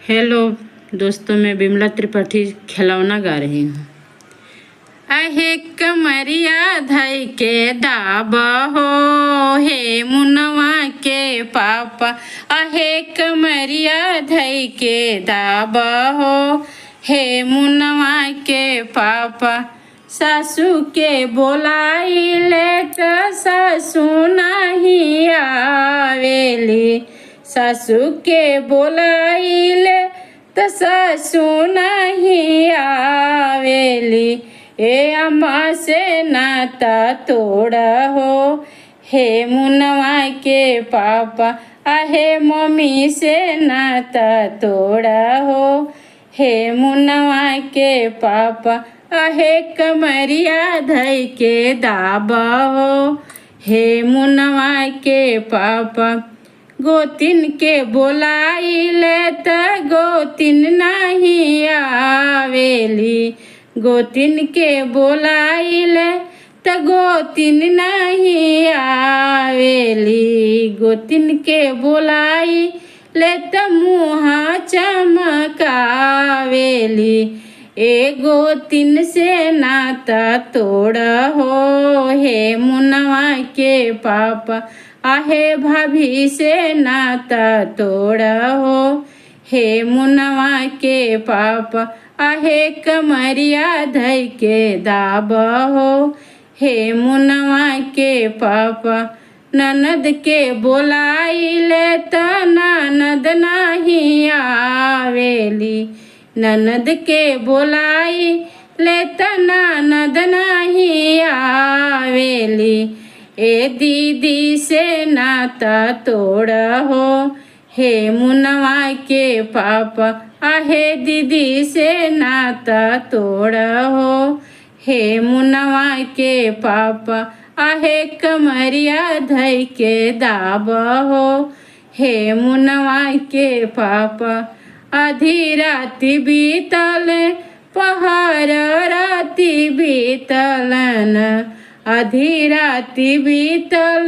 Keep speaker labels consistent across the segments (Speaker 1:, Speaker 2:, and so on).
Speaker 1: Hello दोस्तों, मैं बिमला त्रिपाठी खिलौना गा रही हूँ। अहे कमरिया धई के दाबा हो, हे मुनवा के पापा। अहे कमरिया धई के दाबा हो, हे मुनवा के पापा। सासू के बोलाई लेट सासू नहीं आवेली, सासू के बोलाइले त सासू नहीं आवेली। ए अम्मा से नाता तोड़ा हो, हे मुनवा के पापा। आहे मम्मी से नाता तोड़ा हो, हे मुनवा के पापा। आहे कमरिया धई के दाबा हो, हे मुनवा के पापा। गोतिन के बोलाइले त गोतिन नहीं आवेली, गोतिन के बोलाइले त गोतिन नहीं आवेली। गोतिन के बोलाइले त मुँह चमकावेली। ए गोतिन से नाता तोड़ा हो, हे मुनवा के पापा। आहे भाभी से नाता तोड़ा हो, हे मुनवा के पापा। आहे कमरिया धई के दाबा हो, हे मुनवा के पापा। ननद के बोलाइले त ननद नहीं आवेली, ननद के बोलाइले त ननद नहीं आवेली। ए दीदी से नाता तोड़ा हो, हे मुनवा के पापा। आहे दीदी से नाता तोड़ा हो, हे मुनवा के पापा। आहे कमरिया धई के दाबा हो, हे मुनवा के पापा। आधी राती बीतल पहर राती बीतलन, आधी राती बीतल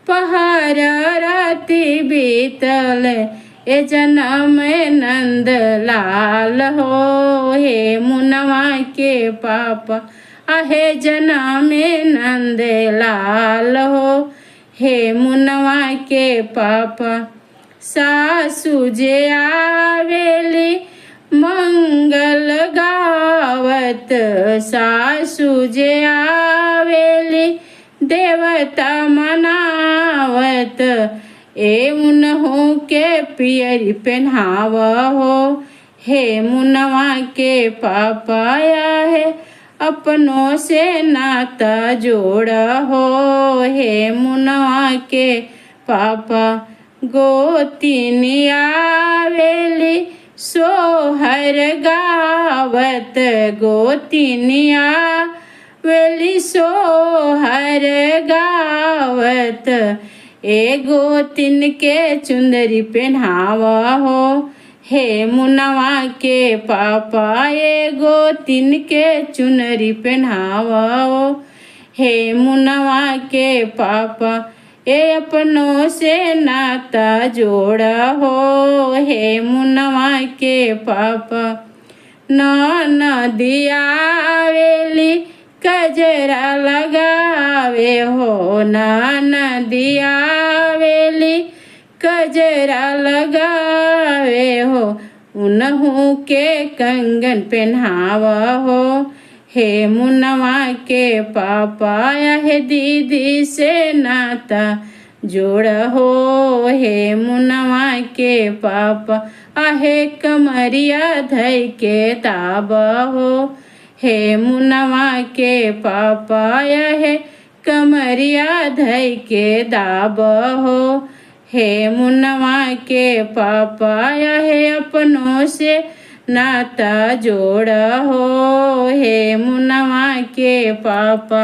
Speaker 1: पहर राती बीतल। ए जनम नंद लाल हो, हे मुनवा के पापा। आहे जनम नंद लाल हो, हे मुनवा के पापा। सासू जे आवेली मंगल गावत, सासू जे आवेली देवता मनावत। ए मुनहु के पियरी पहनाव हो, हे मुनवा के पापा। है अपनों से नाता जोड़ा हो, हे मुनवा के पापा। गोतिन आवेली सोहर गावत, गोतिन आवेली सोहर गावत। ए गोतिन के चुंदरी पहनावा हो, हे मुनवा के पापा। ए गोतिन के चुनरी पहनावा हो, हे मुनवा के पापा। ए अपनों से नाता जोड़ा हो, हे मुनवा के पापा। ननदी आवेली कजरा लगावे हो, ननदी आवेली कजरा लगावे हो। उनहु के कंगन पहनावा हो, हे मुनवा के पापा। आहे दीदी से नाता जोड़ा हो, हे मुनवा के पापा। आहे कमरिया धई के दाबा हो, हे मुनवा के पापा। आहे कमरिया धई के दाबा हो, हे मुनवा के पापा। आहे अपनों से नाता जोड़ा हो, हे मुनवा के पापा।